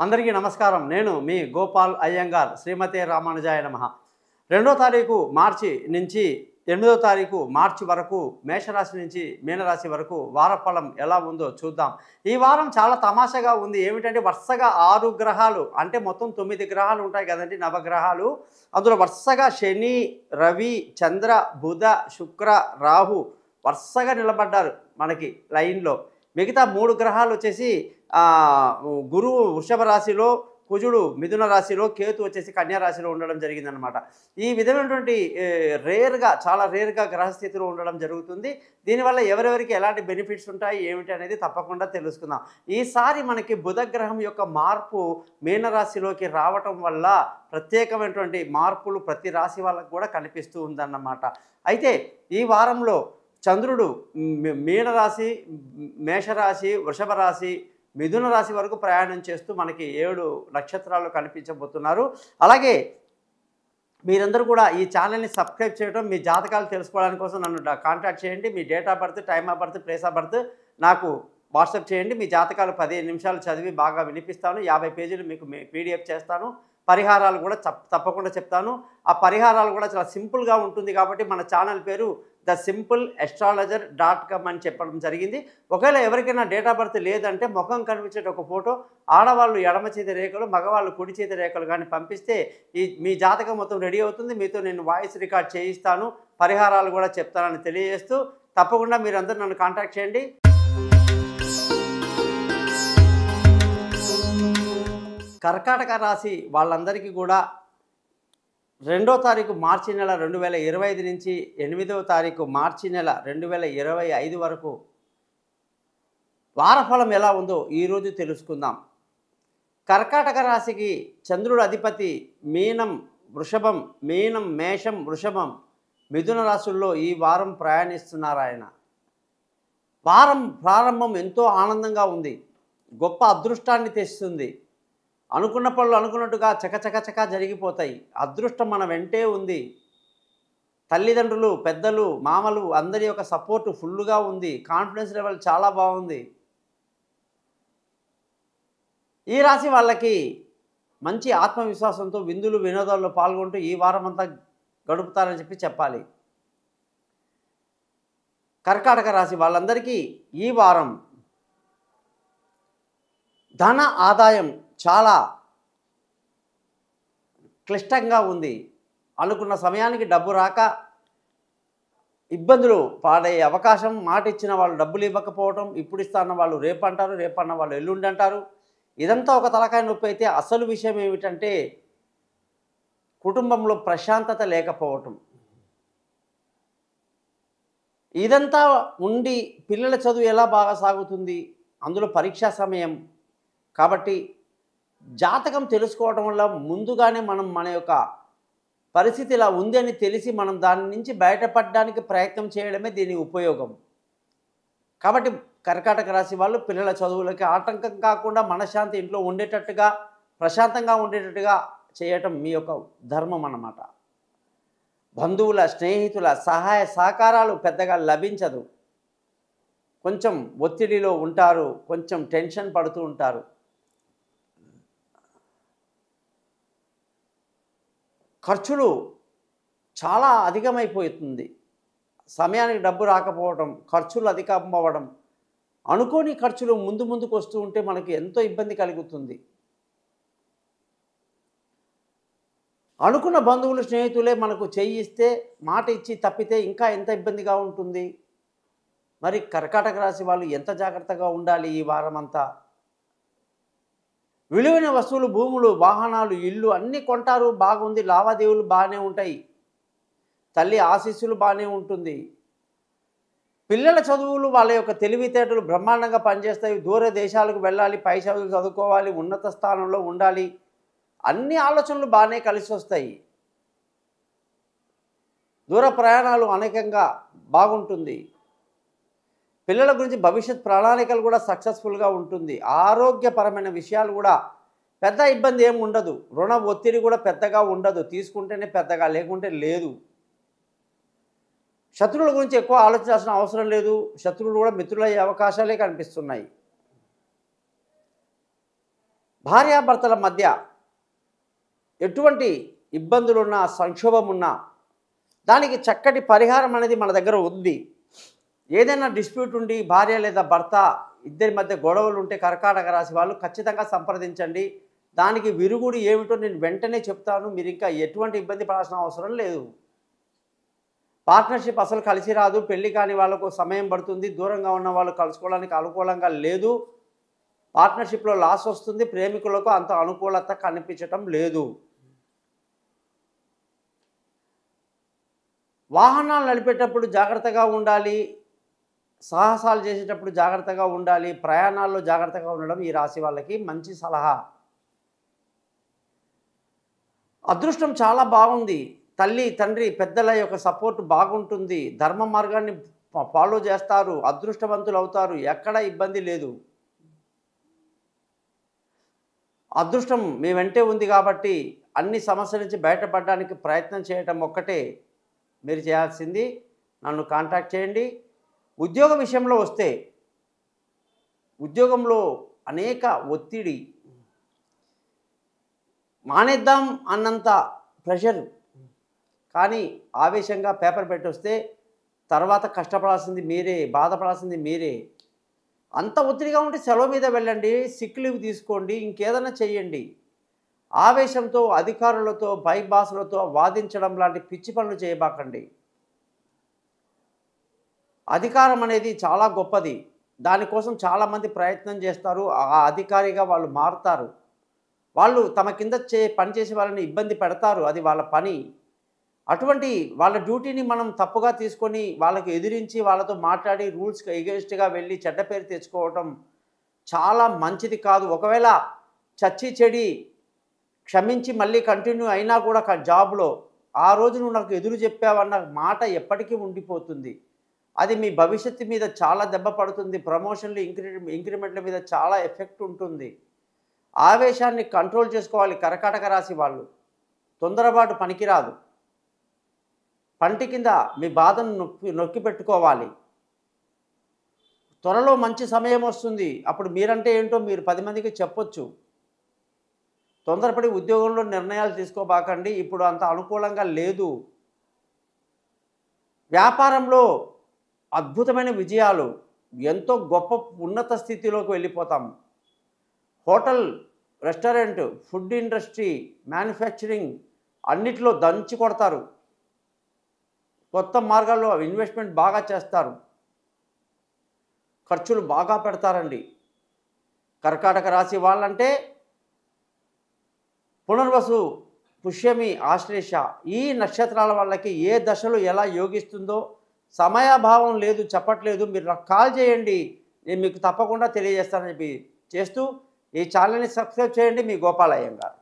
అందరికీ నమస్కారం. నేను మీ గోపాల్ అయ్యంగార్. శ్రీమతే రామానుజాయ నమః. 2వ తారీఖు మార్చి నుంచి 8వ తారీఖు మార్చి వరకు మేషరాశి నుంచి మీనరాశి వరకు వారఫలం ఎలా ఉందో చూద్దాం. ఈ వారం చాలా తమాషాగా ఉంది. ఏమిటంటే వరుసగా 6 గ్రహాలు, అంటే మొత్తం 9 గ్రహాలు ఉంటాయి కదండి, నవగ్రహాలు. అందులో వరుసగా శని, రవి, చంద్ర, బుధ, శుక్ర, రాహు వరుసగా నిలబడ్డారు మనకి లైన్లో. మిగతా 3 గ్రహాలు వచ్చేసి గురువు వృషభ రాశిలో, కుజుడు మిథున రాశిలో, కేతు వచ్చేసి కన్యా రాశిలో ఉండడం జరిగిందనమాట. ఈ విధమైనటువంటి చాలా రేర్గా గ్రహస్థితిలో ఉండడం జరుగుతుంది. దీనివల్ల ఎవరెవరికి ఎలాంటి బెనిఫిట్స్ ఉంటాయి ఏమిటి అనేది తప్పకుండా తెలుసుకుందాం. ఈసారి మనకి బుధగ్రహం యొక్క మార్పు మీనరాశిలోకి రావటం వల్ల ప్రత్యేకమైనటువంటి మార్పులు ప్రతి రాశి వాళ్ళకు కూడా కనిపిస్తూ ఉందన్నమాట. అయితే ఈ వారంలో చంద్రుడు మీనరాశి, మేషరాశి, వృషభ రాశి, మిథున రాశి వరకు ప్రయాణం చేస్తూ మనకి 7 నక్షత్రాలు కనిపించబోతున్నారు. అలాగే మీరందరూ కూడా ఈ ఛానల్ని సబ్స్క్రైబ్ చేయడం, మీ జాతకాలు తెలుసుకోవడానికి కోసం నన్ను కాంటాక్ట్ చేయండి. మీ date of birth, time of birth, place of birth నాకు వాట్సాప్ చేయండి. మీ జాతకాలు 15 నిమిషాలు చదివి బాగా వినిపిస్తాను. 50 పేజీలు మీకు పీడిఎఫ్ చేస్తాను. పరిహారాలు కూడా తప్పకుండా చెప్తాను. ఆ పరిహారాలు కూడా చాలా సింపుల్గా ఉంటుంది కాబట్టి మన ఛానల్ పేరు thesimple.astrologer.com అని చెప్పడం జరిగింది. ఒకవేళ ఎవరికైనా డేట్ ఆఫ్ బర్త్ లేదంటే ముఖం కనిపించేట ఒక ఫోటో, ఆడవాళ్ళు ఎడమ చేతి రేఖలు, మగవాళ్ళు కుడి చేతి రేఖలు కానీ పంపిస్తే మీ జాతకం మొత్తం రెడీ అవుతుంది. మీతో నేను వాయిస్ రికార్డ్ చేయిస్తాను, పరిహారాలు కూడా చెప్తానని తెలియజేస్తూ తప్పకుండా మీరందరూ నన్ను కాంటాక్ట్ చేయండి. కర్కాటక రాశి వాళ్ళందరికీ కూడా 2వ తారీఖు మార్చి నెల 2025 నుంచి 8వ తారీఖు మార్చి నెల 2025 వరకు వారఫలం ఎలా ఉందో ఈరోజు తెలుసుకుందాం. కర్కాటక రాశికి చంద్రుడు అధిపతి మీనం, వృషభం, మీనం, మేషం, వృషభం, మిథున రాశుల్లో ఈ వారం ప్రయాణిస్తున్నారు ఆయన. వారం ప్రారంభం ఎంతో ఆనందంగా ఉంది, గొప్ప అదృష్టాన్ని తెస్తుంది. అనుకున్న పనులు అనుకున్నట్టుగా చకచకచక జరిగిపోతాయి. అదృష్టం మన వెంటే ఉంది. తల్లిదండ్రులు, పెద్దలు, మామలు అందరి యొక్క సపోర్టు ఫుల్గా ఉంది. కాన్ఫిడెన్స్ లెవెల్ చాలా బాగుంది. ఈ రాశి వాళ్ళకి మంచి ఆత్మవిశ్వాసంతో విందులు వినోదాల్లో పాల్గొంటూ ఈ వారం అంతా గడుపుతారని చెప్పాలి. కర్కాటక రాశి వాళ్ళందరికీ ఈ వారం ధన ఆదాయం చాలా క్లిష్టంగా ఉంది. అనుకున్న సమయానికి డబ్బు రాక ఇబ్బందులు పాడే అవకాశం, మాట ఇచ్చిన వాళ్ళు డబ్బులు ఇవ్వకపోవడం, ఇప్పుడు ఇస్తాన్న వాళ్ళు రేపు అంటారు, రేపన్న వాళ్ళు ఎల్లుండి అంటారు. ఇదంతా ఒక తలకాయ నొప్పి. అయితే అసలు విషయం ఏమిటంటే కుటుంబంలో ప్రశాంతత లేకపోవటం. ఇదంతా ఉండి పిల్లల చదువు ఎలా బాగా సాగుతుంది, అందులో పరీక్షా సమయం కాబట్టి జాతకం తెలుసుకోవడం వల్ల ముందుగానే మనం మన యొక్క పరిస్థితి ఇలా ఉంది అని తెలిసి మనం దాని నుంచి బయటపడడానికి ప్రయత్నం చేయడమే దీని ఉపయోగం. కాబట్టి కర్కాటక రాశి వాళ్ళు పిల్లల చదువులకి ఆటంకం కాకుండా మనశ్శాంతి ఇంట్లో ఉండేటట్టుగా, ప్రశాంతంగా ఉండేటట్టుగా చేయటం మీ యొక్క ధర్మం అన్నమాట. బంధువుల, స్నేహితుల సహాయ సహకారాలు పెద్దగా లభించదు. కొంచెం ఒత్తిడిలో ఉంటారు, కొంచెం టెన్షన్ పడుతూ ఉంటారు. ఖర్చులు చాలా అధికమైపోతుంది. సమయానికి డబ్బు రాకపోవడం, ఖర్చులు అధికం అవ్వడం, అనుకోని ఖర్చులు ముందుకు వస్తూ ఉంటే మనకి ఎంతో ఇబ్బంది కలుగుతుంది. అనుకున్న బంధువులు, స్నేహితులే మనకు చెయ్యి ఇస్తే, మాట ఇచ్చి తప్పితే ఇంకా ఎంత ఇబ్బందిగా ఉంటుంది. మరి కర్కాటక రాశి వాళ్ళు ఎంత జాగ్రత్తగా ఉండాలి ఈ వారం అంతా. విలువైన వస్తువులు, భూములు, వాహనాలు, ఇల్లు అన్నీ కొంటారు, బాగుంది, లావాదేవీలు బాగానే ఉంటాయి, తల్లి ఆశీస్సులు బాగానే ఉంటుంది. పిల్లల చదువులు, వాళ్ళ యొక్క తెలివితేటలు బ్రహ్మాండంగా పనిచేస్తాయి. దూర దేశాలకు వెళ్ళాలి, పై చదువులు చదువుకోవాలి, ఉన్నత స్థానంలో ఉండాలి, అన్ని ఆలోచనలు బాగానే కలిసి వస్తాయి. దూర ప్రయాణాలు అనేకంగా బాగుంటుంది. పిల్లల గురించి భవిష్యత్ ప్రణాళికలు కూడా సక్సెస్ఫుల్గా ఉంటుంది. ఆరోగ్యపరమైన విషయాలు కూడా పెద్ద ఇబ్బంది ఏమి ఉండదు. రుణ ఒత్తిడి కూడా పెద్దగా ఉండదు. తీసుకుంటేనే పెద్దగా, లేకుంటే లేదు. శత్రువుల గురించి ఎక్కువ ఆలోచించాల్సిన అవసరం లేదు. శత్రువులు కూడా మిత్రులయ్యే అవకాశాలే కనిపిస్తున్నాయి. భార్యాభర్తల మధ్య ఎటువంటి ఇబ్బందులున్నా, సంక్షోభం ఉన్నా దానికి చక్కటి పరిహారం అనేది మన దగ్గర ఉంది. ఏదైనా డిస్ప్యూట్ ఉండి భార్య లేదా భర్త ఇద్దరి మధ్య గొడవలు ఉంటే కర్కాటక రాశి వాళ్ళు ఖచ్చితంగా సంప్రదించండి. దానికి విరుగుడు ఏమిటో నేను వెంటనే చెప్తాను. మీరు ఇంకా ఎటువంటి ఇబ్బంది పడాల్సిన అవసరం లేదు. పార్ట్నర్షిప్ అసలు కలిసి రాదు. పెళ్లి కాని వాళ్ళకు సమయం పడుతుంది. దూరంగా ఉన్న వాళ్ళు కలుసుకోవడానికి అనుకూలంగా లేదు. పార్ట్నర్షిప్లో లాస్ వస్తుంది. ప్రేమికులకు అంత అనుకూలత కనిపించటం లేదు. వాహనాలు నడిపేటప్పుడు జాగ్రత్తగా ఉండాలి. సాహసాలు చేసేటప్పుడు జాగ్రత్తగా ఉండాలి. ప్రయాణాల్లో జాగ్రత్తగా ఉండడం ఈ రాశి వాళ్ళకి మంచి సలహా. అదృష్టం చాలా బాగుంది. తల్లి, తండ్రి, పెద్దల యొక్క సపోర్ట్ బాగుంటుంది. ధర్మ మార్గాన్ని ఫాలో చేస్తారు. అదృష్టవంతులు అవుతారు. ఎక్కడ ఇబ్బంది లేదు. అదృష్టం మీ వెంటే ఉంది కాబట్టి అన్ని సమస్యల నుంచి బయటపడడానికి ప్రయత్నం చేయటం ఒక్కటే మీరు చేయాల్సింది. నన్ను కాంటాక్ట్ చేయండి. ఉద్యోగ విషయంలో వస్తే ఉద్యోగంలో అనేక ఒత్తిడి, మానేద్దాం అన్నంత ప్రెషర్, కానీ ఆవేశంగా పేపర్ పెట్టొస్తే తర్వాత కష్టపడాల్సింది మీరే, బాధపడాల్సింది మీరే. అంత ఒత్తిడిగా ఉంటే సెలవు మీద వెళ్ళండి, సిక్ లీవ్ తీసుకోండి, ఇంకేదైనా చెయ్యండి. ఆవేశంతో అధికారులతో పై బాసులతో వాదించడం లాంటి పిచ్చి పనులు చేయబాకండి. అధికారం అనేది చాలా గొప్పది. దానికోసం చాలామంది ప్రయత్నం చేస్తారు. ఆ అధికారిగా వాళ్ళు మారుతారు. వాళ్ళు తమ కింద పనిచేసే వాళ్ళని ఇబ్బంది పెడతారు. అది వాళ్ళ పని. అటువంటి వాళ్ళ డ్యూటీని మనం తప్పుగా తీసుకొని వాళ్ళకు ఎదిరించి వాళ్ళతో మాట్లాడి రూల్స్కి ఎగెన్స్ట్గా వెళ్ళి చెడ్డ పేరు తెచ్చుకోవటం చాలా మంచిది కాదు. ఒకవేళ చచ్చి చెడి క్షమించి మళ్ళీ కంటిన్యూ అయినా కూడా జాబ్లో ఆ రోజు నువ్వు నాకు ఎదురు చెప్పావన్న మాట ఎప్పటికీ ఉండిపోతుంది. అది మీ భవిష్యత్తు మీద చాలా దెబ్బ పడుతుంది. ప్రమోషన్లు, ఇంక్రిమెంట్ల మీద చాలా ఎఫెక్ట్ ఉంటుంది. ఆవేశాన్ని కంట్రోల్ చేసుకోవాలి కర్కాటక రాశి వాళ్ళు. తొందరపాటు పనికిరాదు. పంటి కింద మీ బాధను నొక్కి పెట్టుకోవాలి. త్వరలో మంచి సమయం వస్తుంది. అప్పుడు మీరంటే ఏంటో మీరు 10 మందికి చెప్పొచ్చు. తొందరపడి ఉద్యోగంలో నిర్ణయాలు తీసుకోబాకండి. ఇప్పుడు అంత అనుకూలంగా లేదు. వ్యాపారంలో అద్భుతమైన విజయాలు, ఎంతో గొప్ప ఉన్నత స్థితిలోకి వెళ్ళిపోతాం. Hotel, restaurant, food industry, manufacturing అన్నిట్లో దంచి కొడతారు. కొత్త మార్గాల్లో ఇన్వెస్ట్మెంట్ బాగా చేస్తారు. ఖర్చులు బాగా పెడతారండి. కర్కాటక రాశి వాళ్ళంటే పునర్వసు, పుష్యమి, ఆశ్లేష ఈ నక్షత్రాల వాళ్ళకి ఏ దశలో ఎలా యోగిస్తుందో సమయాభావం లేదు, చెప్పట్లేదు. మీరు నాకు కాల్ చేయండి, నేను మీకు తప్పకుండా తెలియజేస్తానని చెప్పి చేస్తూ ఈ ఛానల్ని సబ్స్క్రైబ్ చేయండి. మీ గోపాల్ అయ్యంగార్.